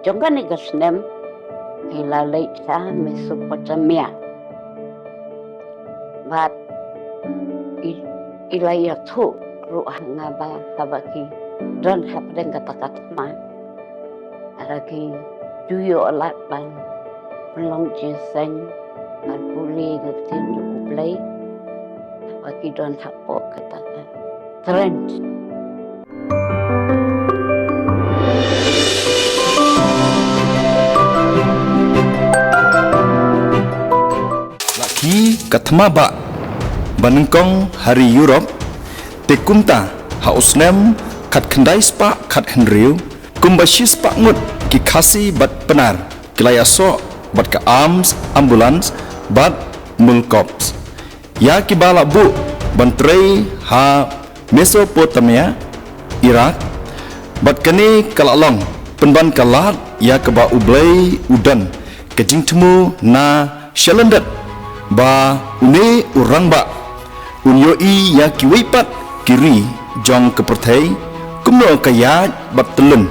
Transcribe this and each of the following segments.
jonga ni gasnem ila leitsa Mesopotamia bat ila yatu ruhanga ba habaki don hapden kata-kata araki juyo alat ban long jeseng an puli gatin ublay habaki don hapo kata trend laki katma ba banengkong hari Europe tekumta hausnem kat kendai spa kat henriu kumbashis pa ngut ki khasi bat penar kilayaso bat ka arms ambulance bat mulkops ya ki bala bu bantrei ha Mesopotamia Iraq bat kani kalalong penban kalat ya ke ba ublai udan kejing temu na shalandat ba une urang ba unyo i ya ki wipat kiri jong ke pertai kumno kaya bat telun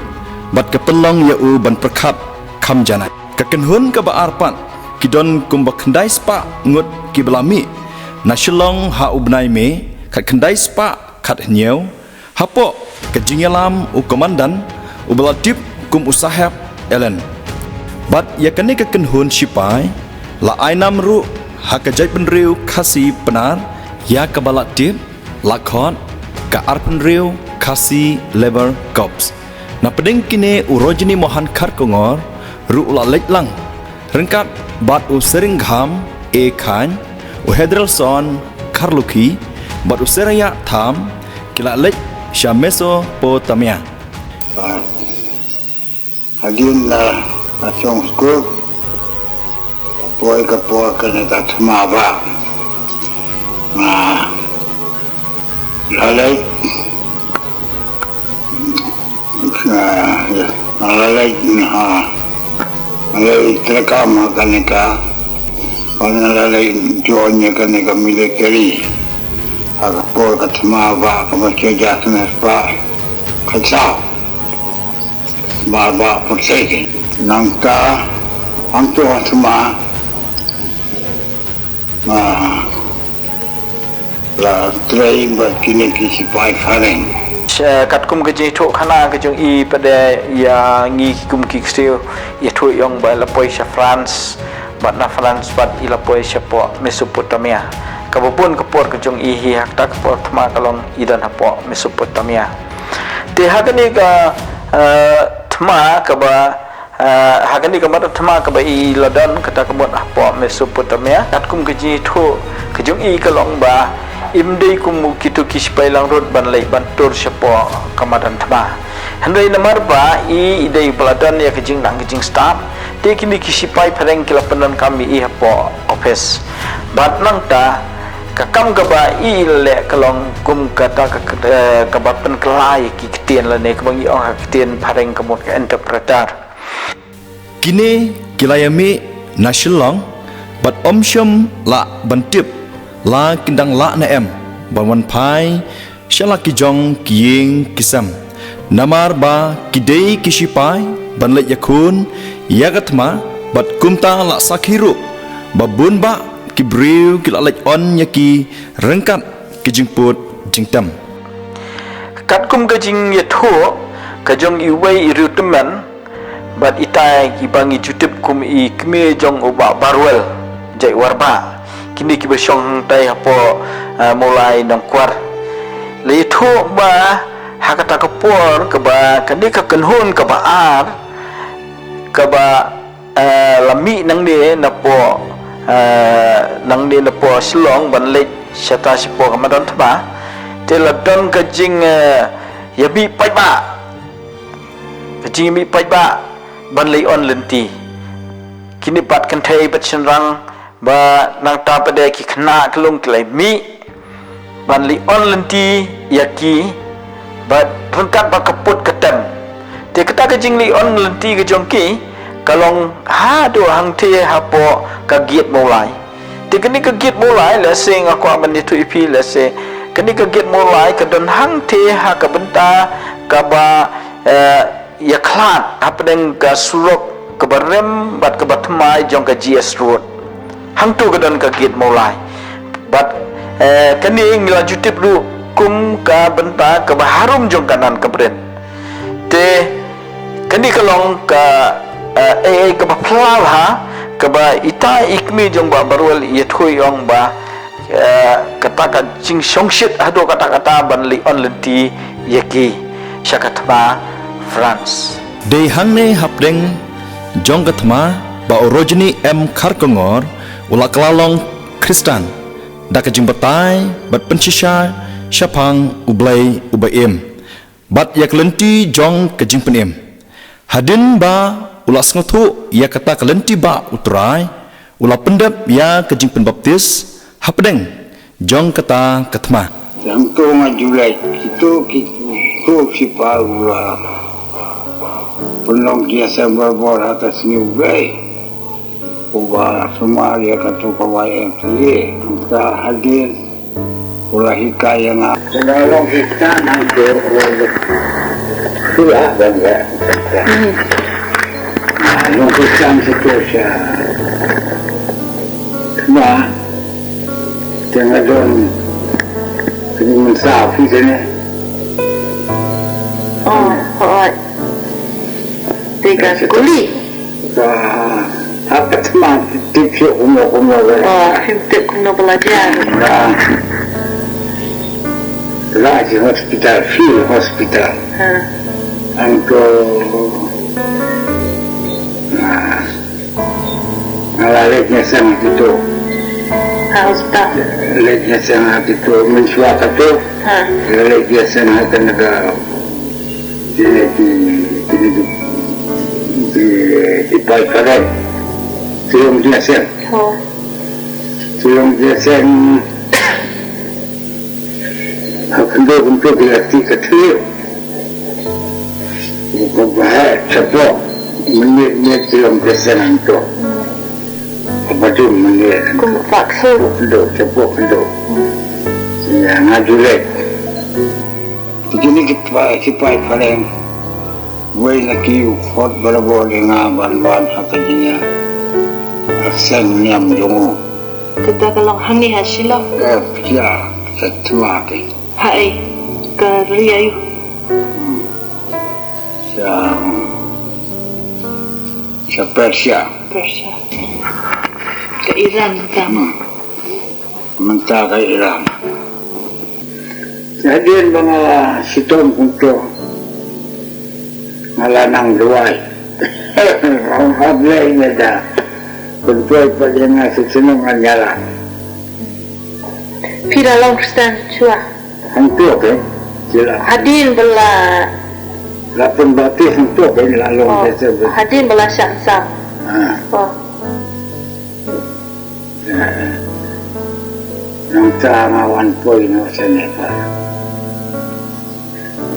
bat ke pelong ya u ban perkhat kham janat ka kenhun ka ba arpan kidon kum ba khandai spa ngut ki belami na shlong ha ubnai me khat khandai spa khat nyeu hapo ke jingalam u komandan u belatip kum usahab elen bat ya kane ka kenhun sipai la ainam ru ha ka jai penriu khasi penar ya ka balatip lakhon ka arpan riu khasi labor corps na pedeng kine urojini mohan khar kongor ru la leklang rengkat bat u sering gham e khan u hedrelson kharluki bat u seraya tham kila lek sha Mesopotamia hagin na asong school poy ka po kana ta tmaba ma lalai lalai terekam kaneka lalai jonya kaneka military aga po ka tmaba ka machaja kana spa khatsa ba persegi nangka angto atma la train ba kini kisi pai fareng kat kum ke je thok khana ke jong i pada ya ngi kum ki stiu ya thu yong ba la poi sha France bat na France bat i la poi sha po Mesopotamia ka bopun ke por ke jong i hi hak tak por thma kalong idan ha po Mesopotamia te hakani ka thma ka ba hakani ka mat thma ka ba i London kata ka bot po Mesopotamia kat kum ke je tho ke jong i kalong ba imdei kum kitu kispai lang rod ban lai ban tur sepo kamadan thma handai namar ba i idei peladan ya kejing nang kejing staff te kini kisipai phareng kila penan kami i hapo office bat nang ta kakam gaba i le kalong kum kata ka bat pen kelai ki ketien la ne kebang i ong ketien phareng kemot ka interpreter kini kilayami nasyalong bat omsyom la bantip la kindang la na em banwan pai shala ki jong kiying kisam namar ba kidei kisipai ban le yakun yagatma bat kumta la sakhiru babun ba kibriu kilalek on yaki rengkat kijingput jingtam kat kum kajing yatho kajong iwei iruteman bat itai ki bangi jutip kum i kme jong oba barwel jai warba kini ki besyong tai hapo mulai nongkwar le tho ba hakata kapor ka ba kani ka kenhun ka ba ar ka ba lami nang de na po nang de na po slong ban le shata sipo ka madon thba te la don ka jing ya bi pai ba ka jing mi pai ba ban le on lenti kini pat kan thai bat chenrang ba nang ta pada ki khna klung klai mi ban li on lenti yaki ba pengkat ba kaput ketem te kata ke jing li on lenti ke jongki kalong ha do hang the hapo ka giat mulai te kini ka giat mulai la sing aku aman itu ipi la se kini ka giat mulai ka don hang the ha ka benta ka ba ya klat hapdeng ka surok ke barem bat ke batmai jong ka GS road hang tu gadan ka gate mulai bat kani ngila jutip lu kum ka benta ke baharum jong kanan ke bren te kani kalong ka ke ba plau ha ke ba ita ikmi jong ba barwal ye thui ong ba kata jing songshit ado kata-kata ban li on lenti yeki syakatma France Dei hangne hapdeng jong katma ba orojini Kharkongor ulak kelalong Kristan da kajing batai bat pensisha syapang ublai ubaim bat yak lenti jong kajing penim hadin ba ulak sngotu ya kata kelenti ba utrai ulak pendap ya kajing penbaptis hapdeng jong kata katma Yang tu ngajulai itu si Paula penolong kiasa berbor atas ni ubai ubah semua dia kata kawai MCA kita hadir ulah hikayah yang penolong kita nanti sudah bangga yang kita situ saya semua tengah don kini mensaf di sini. Oh, hỏi. Tiga kuli. Apa teman tipsy umur vậy? Himtip kuno belajar. Large hospital, field hospital. Angko ngalaleknya sangat itu. Hospital. Leknya sangat itu mensuaka tu. Leknya sangat tenaga di baik keren. Sebelum dia sen. Sebelum dia sen. Kendo untuk dilatih kecil. Bukan bahaya, cepat. Menit sebelum dia sen itu. Apa tu menit? Cùng vaksin. Kendo, cepat kendo. Ya, ngajulek. Begini kita paling way lagi hot berabo dengan ban-ban hakanya. Aksen niam jongo. Kita kalau hani hasillah. Ya, semua ke. Hai, ke riayu. Persia. Persia. Ke Iran sama. Mentah ke Iran. Jadi mga sitong punto ngalanang luway. Ang hablay na da. Kuntoy pa din nga sisinungan ngalan. Pira long Kristen chua. Ang tuwa ke? Sila. Hadin bela. Lapun bati ang tuwa ke lalong tersebut. Hadin bela syaksa. Oh. Ang tanga 1 point no sa Nepal.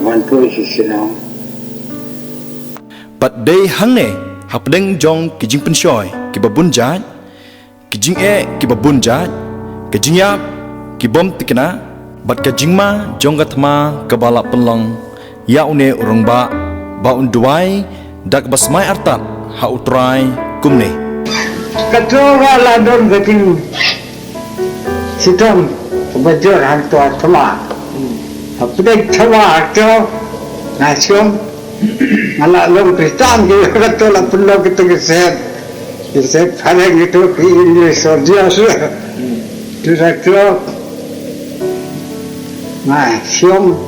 1 point sisinong. Pat dei hangne hapdeng jong kijing pensyoy kibabun jaj kijing kibabun jaj kijing yap kibom tikna bat kijing ma jong gatma kabala penlong ya une urang ba unduai dak basmai artat ha utrai kumne Ketua ladon gating sitong bajor hantu atma. Apodeng tawa ato nasyong ngalalong Kristen di ketua la pulau kita keset. Keset paling itu ini sordias. Direktur nasyong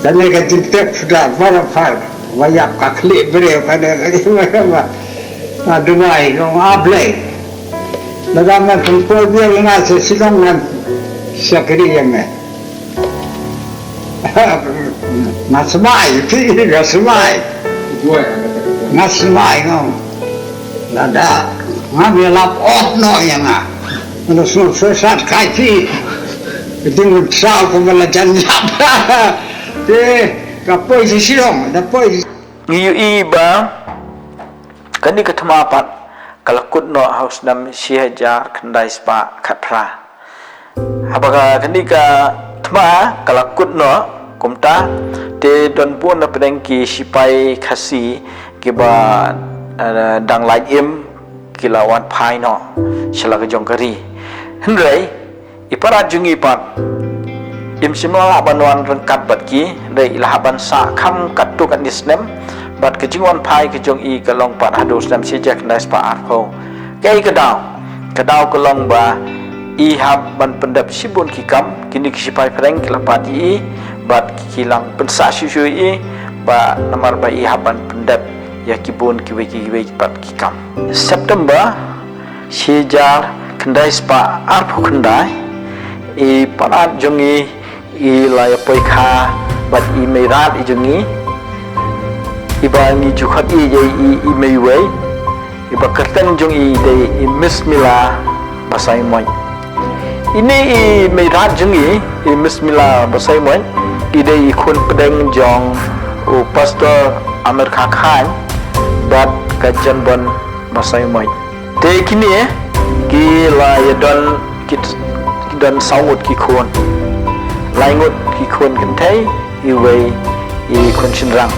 dan gating tek sudah berapa banyak kaklik beri pada mereka. Adunai kong ablay. Nadaman kung pwede yung nasa silongan sa kiriyan Nasamay, nasamay. Nasamay kong. Nada, ngamilap no yan nga. Ano susat kaiti. Iting utsal kong malajan lap. Kapoy si silong, kapoy. Ngiyu iba kani ketemapat kalakut no haus nam sihajar kendai spa khatra apakah kani ka thma kalakut no kumta te don pun na pedeng ki sipai khasi ki ba dang lai im ki lawan phai no shala ka jong kari hendrai iparat jungi pat im simla banwan rengkat bat ki dei ilahaban sa kham katu kan isnem bat ke jingwan phai ke jong i kalong pat hadus nam sejak nas pa arho kai kadau kalong ba ihab ban pendap sibun kikam kini kisipai pereng kilapati i bat kilang pensa syusui i ba namar ba ihab ban pendap ya kibun kiwe pat kikam September sejar kendai spa arpo kendai i panat jongi i laya poika bat i merat i jongi ibangi jukhat i i meiwei iba kerten jongi de i bismillah basai moy ini i merat jongi i bismillah basai moy ide i khun pedeng jong u pastor Amir Khan bat kajan bon basai moy te kini ki la ya don kit don saut ki khun laingut ki khun kan thai i wei i khun chinrang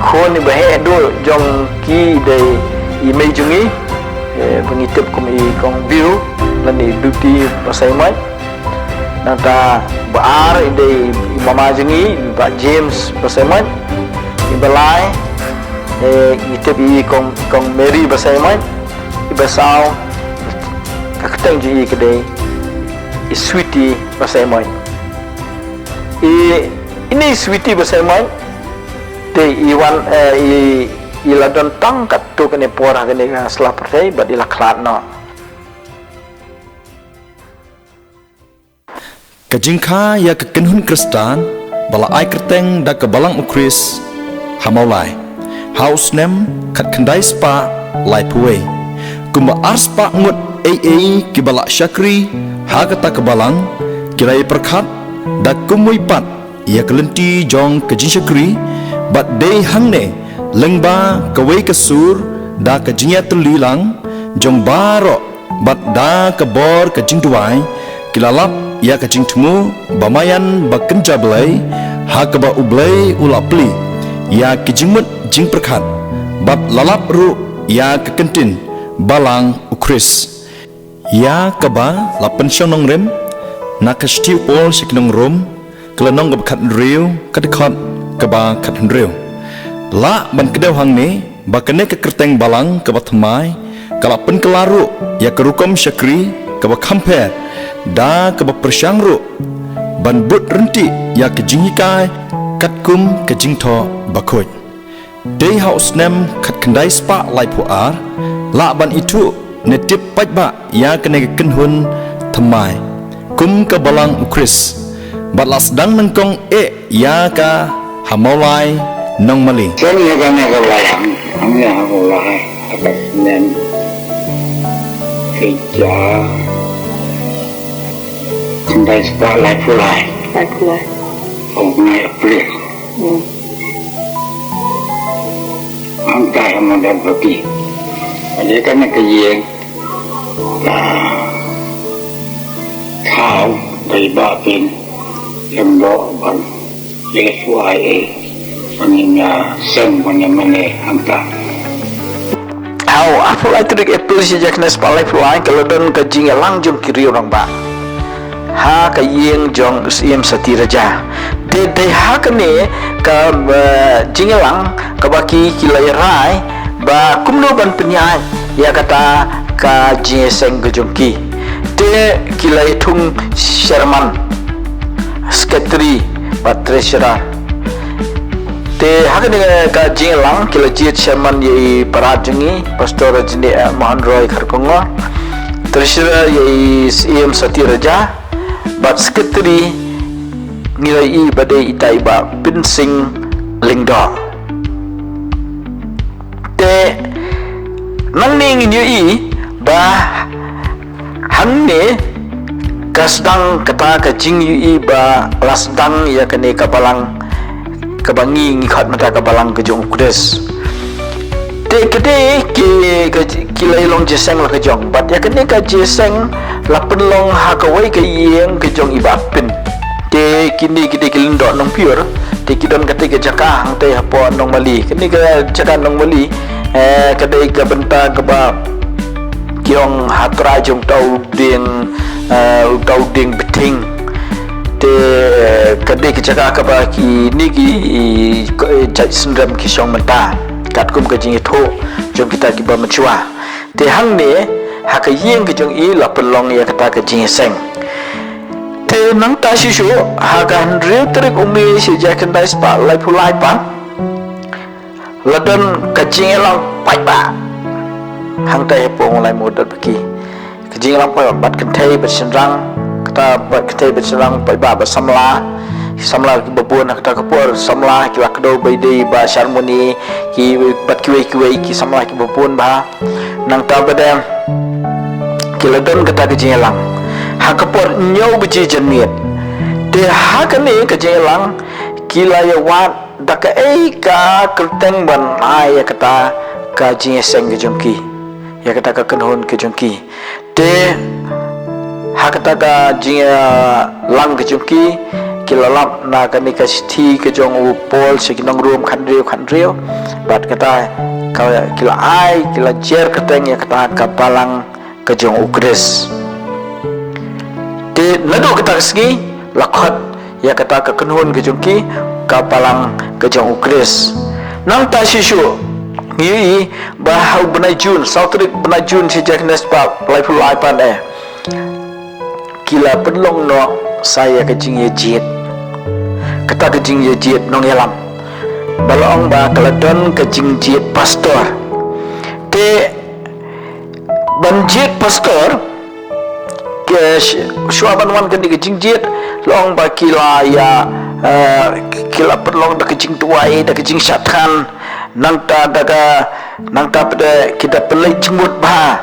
khun ni bahe do jong ki de i mei jongi pengitip kum i kong biru lan i beauty pasai mai nata baar ide mama jengi ba James pasai mai ibalai ngitip i kong Mary pasai mai ibasau kakateng ji kede i sweetie pasai mai ini sweetie pasai mai te iwan ila don tang katu kene pora kene selaprai bad ila klat no Kajingka ya kekenhun Kristan bala ai kerteng da kebalang ukris hamaulai house nem kat kendai spa lai puwe kumba arspa ngut ki bala syakri ha kata kebalang kirai perkat da kumui pat ya kelenti jong kejin syakri bat dei hangne lengba kawai kesur da kejinya terlilang jong baro bat da kebor kejing duai kilalap ya kejing temu bamayan bakenja belai ha keba ublai ulapli ya kejingmut jing perkat bat lalap ru ya kekentin balang ukris ya keba lapen syonong rem nak stiu pol siknong rom kelenong kebekat riu kedekot keba kat riu la ban kedau hang ni bakane ke kerteng balang keba thmai kalapen kelaru ya kerukom syakri keba kamper da keba persyangru ban but renti ya kejingikai katkum kejingtho bakoj dei house nem kat kendai spa lai puar la ban itu netip pajba ya kene kenhun thmai kum ke balang ukris bat las dang nangkong ya ka hamaulai nong mali Saya kan yang kebayang, kami yang mulai atas nem kerja kendai sepak lai pulai, naik pelik, angkai amat bagi, jadi kan yang kerja kau dari batin lembok bang, lesuai Paninya sen panyamane angka. How apa itu dik apple sejak nas palai fly kalau don kajing lang jom kiri orang ba. Ha kayeng jong sim satiraja. De ha kene ka jingelang ka baki kilai rai ba kumno ban penyai ya kata ka jeseng gejongki. De kilai tung Sherman Secretary ba treasurer te hakne ka jingelang kila jit Sherman ye parajengi pastor jini Mohan Roy Kharkongo treasurer ye CM Satiraja bat secretary nilai i badai itai ba Pinsing Lingdo te nanning nyu i ba hanne kasdang kata ka jing yu i ba lasdang ya kene kabalang kebangi ngikhat mata kabalang kejong kudes te kede ki lailong jeseng la kejong bat ya kene ka jeseng la penlong ha kawai ke yeng kejong ibapin te te kini kita kilindok nong piur te kidon kata ke jaka hang te hapo nong mali kini ke jaka nong mali kadai ke benta ke ba kiong hatra jong tau ding beting te kadai ke jaka ke ba ki ni ki jai sendram ki syong menta kat kum ke jing tho jom kita ki ba machua te hang ne haka yeng ke jong i la pelong ya kata ke jing seng te nang ta shishu haka real trik umi si jakan dai spa lai pulai pa ladon ke jing lang pai ba hang tai pong lai modal baki ke jing lang pai bat kan thai bat senrang kata bat thai bat senrang pai ba samla ki babon kata kapur samla ki wakdo baidei ba sharmoni ki bat kiwei ki samla ki babon ba nang ta badam ki ladon kata ke jing lang ha kapur nyau beji jeniat te ha kani ke jing lang ki la ya wat dak ka kerteng ban ai kata ka jing seng ke jongki ya kata ka kenhon ke jongki te ha kata ka jing lang ke jongki kilalap na kani ka sithi ke jong u pol sikinong room khandriu bat kata ka kila ai kila jer keteng ya kata kapalang ke jong u kres te nado kata segi lakhat ya kata ka kenhon ke jongki kapalang ke jong u kres nang ta shishu ngi ba hau benai jun sautrik benai jun si jaknes pa lai pul ai pan kila penlong no saya ke jing ye jit kata ke jing ye jit nong yalam balong ba keladon ke jing jit pastor te ban jit pastor ke shuaban wan ke jing jit long ba kila ya kila penlong da ke jing tuai da ke jing syatan nang ta pada kita pelai jemut ba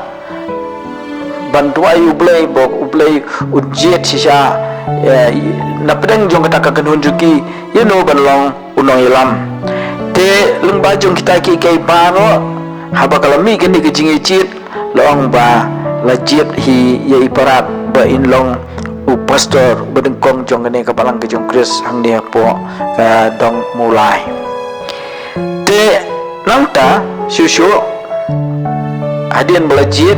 bantuai ublei ujiet sisa na pedang jong kata ka kanhun juki banlong unong ilam te lengba jong kita ki kai baro haba kalami kini ke jingi cit long ba lajit hi ye iparat ba inlong u pastor bedengkong jong kene kapalang ke jong kris hang dia po ka dong mulai te nangta susu hadian belajit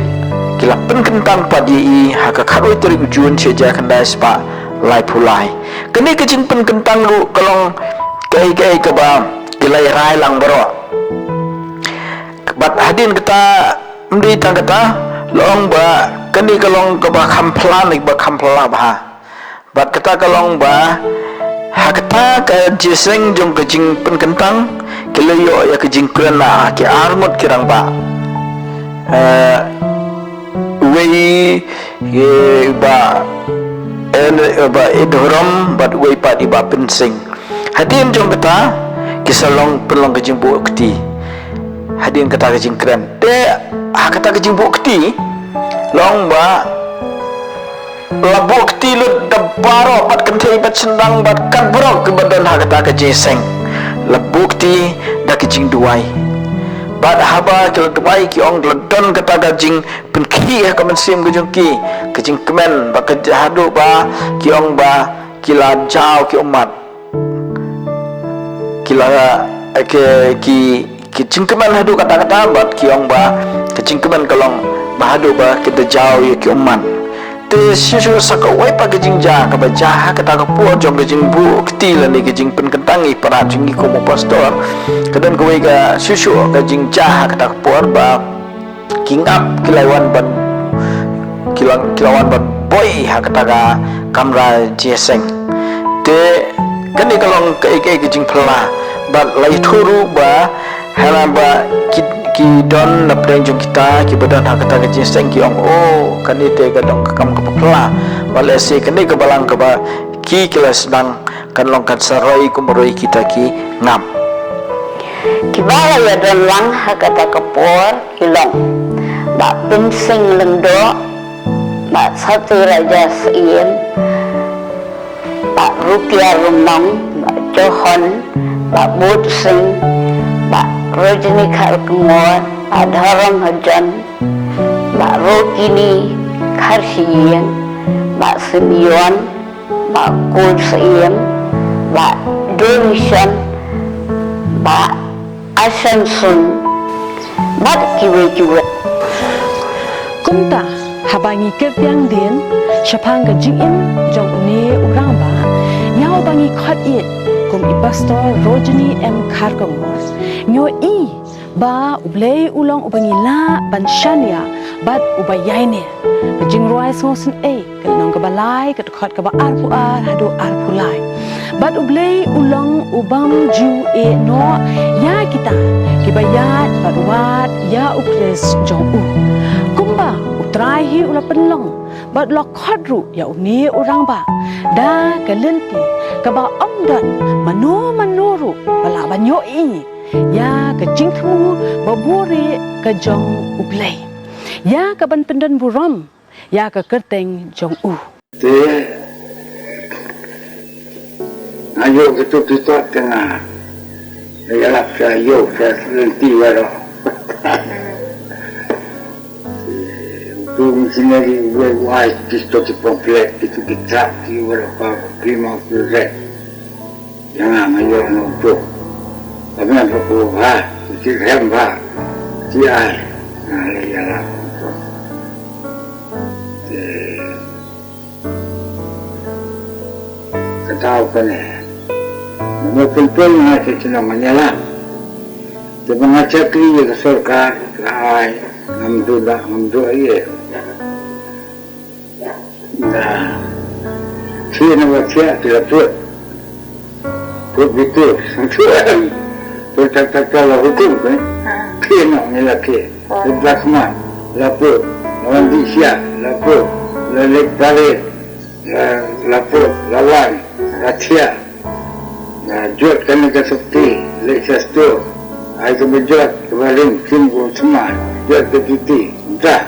kila penkentang padi haka karoi teri ujun seja kandai spa lai pulai kini kecing penkentang ru kalong kai ke ba kila rai lang baro bat hadin kita mdi tang kata long ba kini kalong ke ba kamplan ba kampla ba bat kata kalong ba hakata ka jiseng jong kecing penkentang kila yo ya kecing kena ki armut kirang ba wei ba idhoram bat wei pa di ba pensing hadin jong kata kisalong pelong kejing bu ukti hadin kata kejing keren de kata kejing bu ukti long ba labu ukti lu dabaro bat kentai bat sendang bat kan brok ke badan kata kejing seng labu ukti da kejing duai bad haba kil duai ki ong ledon kata gajing penki ka mensim gujungki kejing kemen ba kejahadu ba ki ong ba kila jauh ki umat kila ki cingkeman hadu kata-kata bat ki ong ba kecingkeman kalong ba hadu ba kita jauh ya ki umat te sisu sakawai pa kejing ja ka ba jaha kata ka po jong kejing bu ketila ni kejing penkentangi para jingi ko mo pastor kadan ko ga sisu kejing jaha kata ka po ba kingap kilaiwan ban kilawan ban boy ha kata ka kamra jeseng te kani kalong kai kejing pela ba lai thuru ba hala ba ki don na preng jong kita ki badan ha kata kejing seng ki ong kani te gadong kam ka pela bale se kani ka balang ka ba ki kelas sedang kan long kan saroi kumroi kita ki ngam ki bala ya don lang ha kata ka por ki long ba pensing lendo ba satu raja sien ba rupiah rumong ba johon ba bud sing ba rojini khar kumor ba dharam hajan ba rokini khar hiyan ba simyon ba kul siem ba donation ba Asensun ba kiwe Kumta habangi kertiang din syapang ka jingim jong ne urang ba nyao bangi khat it kum I pastor Rojani M Kharkongmor nyo I ba ublei ulang ubangi la ban shania bat ubayaine ka jingruai ngosen kalnong ka balai ka khat ka ba arpu hadu arpu lai bat ublei ulang ubam ju no ya kita kibayat badwat ya ukres jong kumba utrai hi ula penlong bat lo khodru ya uni urang ba da kalenti ka ba omdan manuru bala banyo I ya ka jingthmu baburi ka jong ublei ya ka ban pendan buram ya ka kerteng jong Te ayo kita tengah ya saya nanti waro tu sini wai kisto ti komplet itu ditrak ti waro pa prima red jangan ayo no tu tapi nak ko ha ti hemba ti ai ya la tahu kan Memang masih senang menyalah. Tapi ngacak dia ke surga, ke ai, ngamdulah, ia. Nah, dia nak baca tidak pun. Pun betul, tuan. Berkata kalau hukum kan, dia nak melaki. Berbasma, lapor, lawan disya, lapor, lelek balik, lapor, lawan, ratia. Jual kena ke seperti Lexus tu, saya kemudian kemarin singgung semua jual ke titi, dah.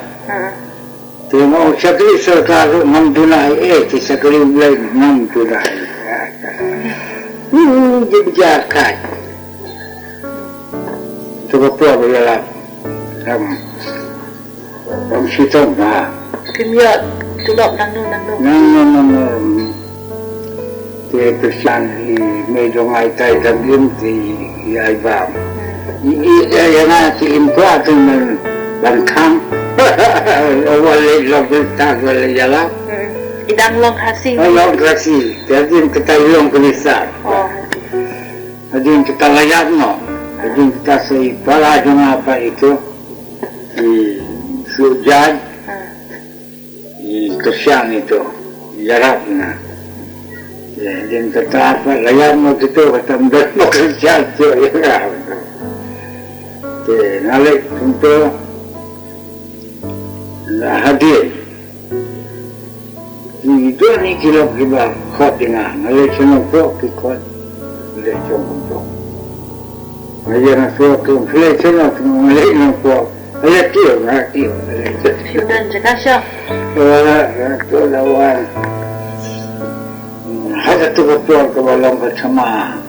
Tengok sekali sekarang memdunai, sekali mulai memdunai. Dia berjalan. Tu apa ialah dalam situ dah. Kimia tulok nang. Kesian di medong aitai dan di aibam. Ini yang nasi import dengan bangkang. Awalnya log tak awalnya jalan. Idang long kasih. Long kasih. Jadi kita long kelisar. Jadi kita layak no. Jadi kita sepala cuma apa itu di sujan. Di kesian itu jaraknya. Dia kata apa, layar mau gitu, kata mbak mau kerja tu, ya kan? Nalik untuk hadir. Itu ni kilo kita khot dengan, nalik semua kikot, nalik semua. Nalik nasuh tu, nalik semua tu, nalik nasuh, nalik kio. Sudah jaga syah. Tu lawan. Ada tu betul kebalang bersama.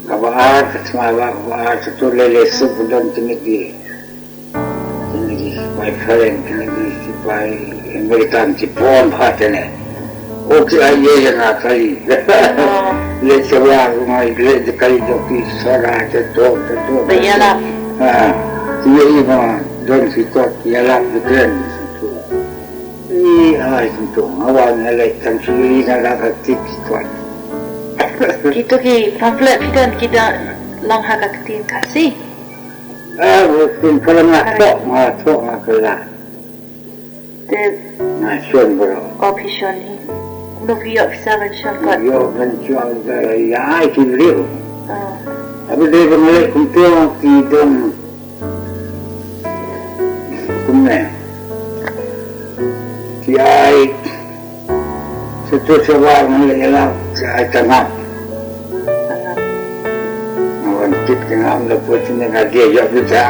Kabar bersama satu lele sebelum tinggi my friend tinggi sipai American Jepun hatene. Okey aye yang kali. Le sewa rumah le sekali joki sora tu. Bayalah. Dia ini don sikot ialah betul. Itu awal nilai tansi nak aktif kuat. Kita ki pamphlet kita long hak aktif kasih. Mungkin kalau nak kelah. Nasion bro. Option ni. Nubi officer mention kat. Yo mention ya itu real. Tapi dia mengalih kumpulan kita. Kumpulan. Siai satu sebab mengalah siai tengah. Awan tip tengah lepas ini dia jauh kita.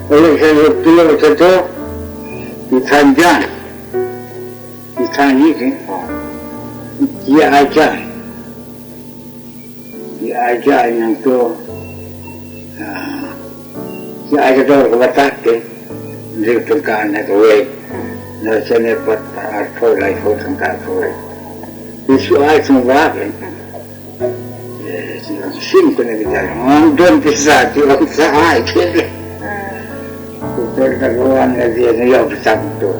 Oleh saya tulis satu di Tanjung, di Tanjung dia aja yang tu dia aja tu kebatak dia tengah nak away. na sene pat arto lai ho tangka ho isu ai semua kan sim kena kita don bisa tu ai tu terkawan dia yo bersatu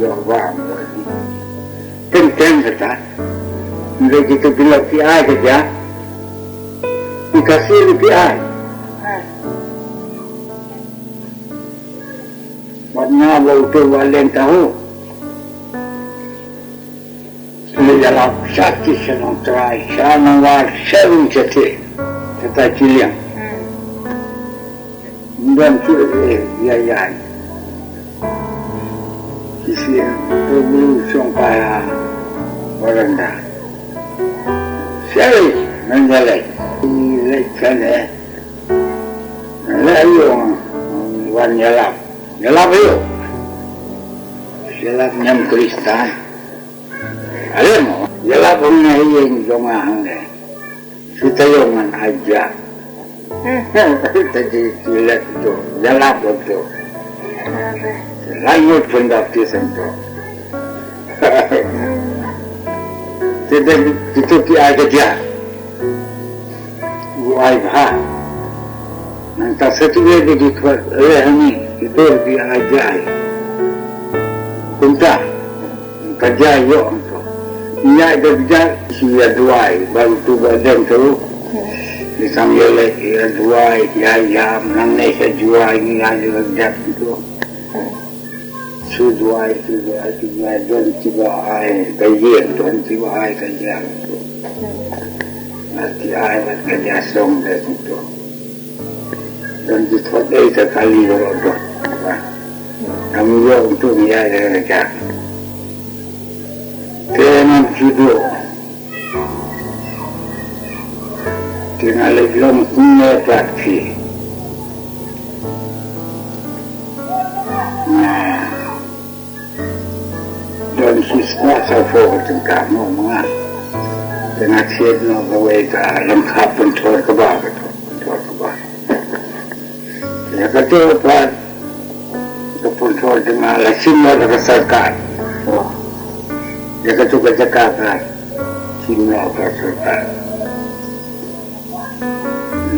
yo wang ten kata mereka itu bilang PI saja dikasih PI warna bau walen tahu dalam sakit senang terai senang war serung jati kata ciliang dan tu ya kisi tu sampai beranda saya menjalai lekan lalu wan nyalap yo nyalap nyam Kristen ada mo nyalap yang jomah ni kita yang aja tadi lihat tu nyalap tu lanjut pendapat sentu tidak itu dia kerja buai bah nanti satu lagi dikut ni itu dia ajar kunta kerja yo tu ia kerja dia dua baru tu badan tu disambil lagi dua ya nang ni jual ni ada kerja tu Suduai don tiba ai kajian don tiba ai kajian tu nanti ai nak kerja song deh tu dan ditodai sekali rodo kami yo untuk dia kerja teman judo tinggal belum punya praktik dan siswa saya tentang mana dengan siapa gawe ta lengkap pentor kebab ya kata apa pentor dengan lasimlah rasakan ya kata kerjakan simlah rasakan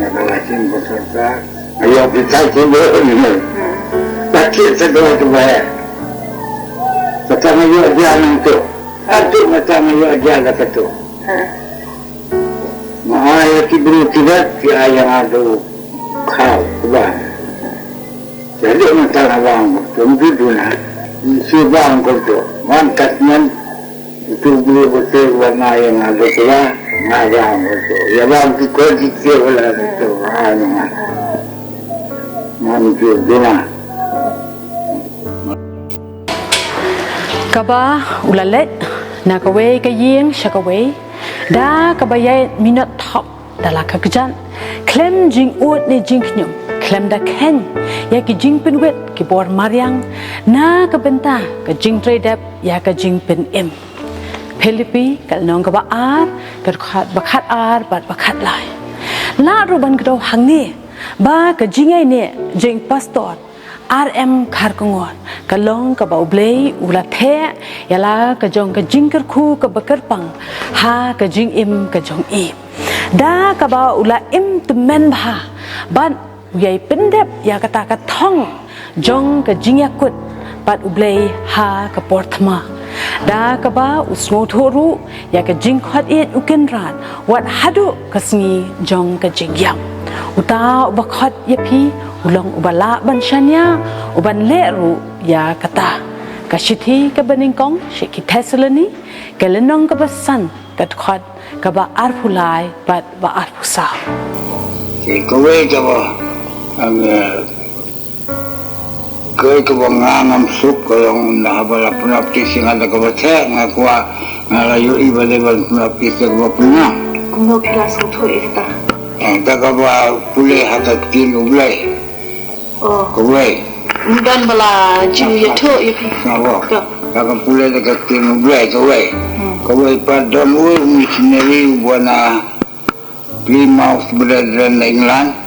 nak lasim rasakan ayo kita cuba ni pakai segala tu baik macam yo jalan tu, ada macam yo jalan tu. Mahal kibru tidak dia yang ada kau kubah. Jadi macam awang, tunggu dulu na. Subang kau tu, mangkatnya itu boleh betul warna yang ada tu lah, awang tu. Ya bang kau dikir lah tu, mungkin dina. Kaba ulalet nakawe kayeng shakawe da kabaya minot top dala kagjan klem jing ut ni jing knyum klem da ken ya ki jing pen wet ki bor maryang na kabenta ka jing tredap ya ka jing pen em Philippi kal nong kaba ar ka khat bakhat ar bat bakhat lai la ruban kdo hangni ba ka jingai ne jing pastor RM Kharkongon kalong ka baublei ula the yala ka jong ka jingker khu ka bakar pang ha ka jing im ka jong i da ka ba ula im tu men bha ban yai pendep ya kata ka thong jong ka jingyakut pat ublei ha ka porthma da ka ba usngo thoru ya ka jing khat it ukenran wat hadu ka sngi jong ka jingyam uta bakhat yapi ulong ubala ban shanya uban leru ya kata kashithi ka baningkong shiki thesalani kelenong ka basan kat khat ka ba arphulai bat ba arphusa kowe ka ba ang kowe ka ba ngam suk ko yung nahabala punapti sing ada ka ba the ngakwa ngalayo ibaleban punapti ka ba puna kuno pila soto ita ta ka ba pule hatat tin ublai kowe dan bala jing yato yapi sawo ka pule ka tin ublai kowe pa don missionary buana Plymouth Brethren England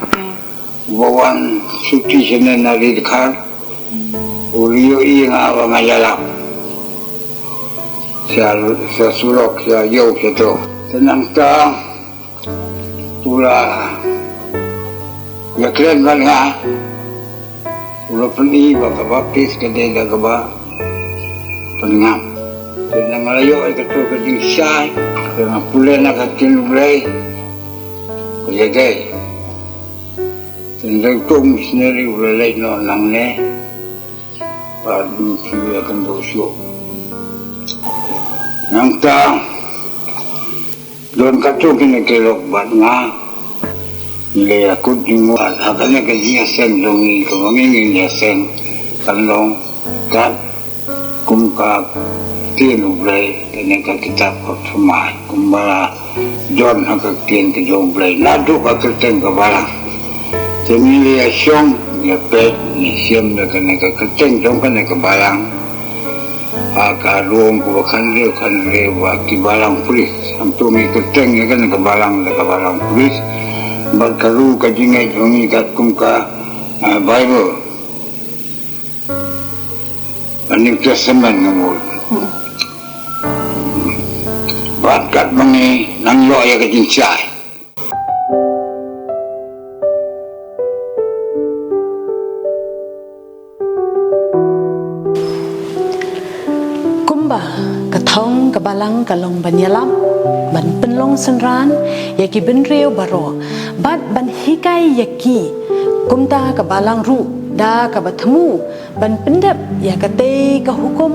bawan suti sene nari dekat uriyo iya ngawa ngajalap sa sulok sa yaw sa to. Tenang ta, pula yaklen ba nga, pula peni ba kabaptis ka din ka ba, peningam. Tenang malayo ay kato ka din siya, tenang pula na kakinulay, kaya gay. Tenang tung sendiri ulalay no nang ne, padu siya kan dosyo. Nang ta, doon kato kinikilok ba nga, nilay ako dingo at hakanya kajiyasen dongi kamangingin yasen kanlong kat kumka tinublay kanya kakitab ko sumay kumbala John hakaktin ka joblay nado kakirten ka balang tinili asyong yapet ni siyam na kanya kakirten jong kanya ka balang akaruong ko kanre waki balang pulis ang tumi kirten ya kanya ka balang pulis magkaru ka jingay kung ikat kung ka Bible New Testament ng mo bakat mangi nang loya ka jinsay Kumba kathong kabalang kalong banyalam ban penlong senran yaki benreo baro bat ban hikai yaki kumta kabalang ru da kabatemu ban pendap ya kate ka hukum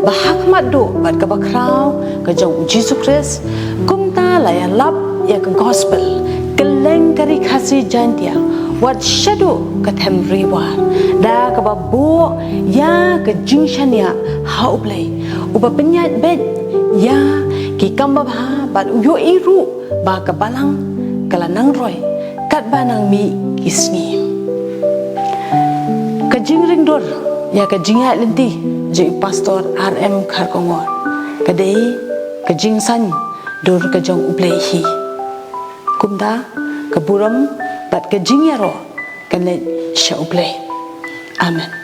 bahakmat do bat ka bakrau ka jong Jesus Christ kumta layan lap ya ka gospel keleng kari khasi jantia wat shadow ka them rewar da ka babu ya ka jingshan ya hauplay uba penyat bet ya ki kamba ba bat uyo iru ba ka balang kala nang roy kat banang mi kisni ka jingring dor ya ka jingat lenti je pastor RM Kharkongor kadai ka jingsan dor ka jong uplay hi kumda ka buram bat ka jingyaro kan le sha uplay amen.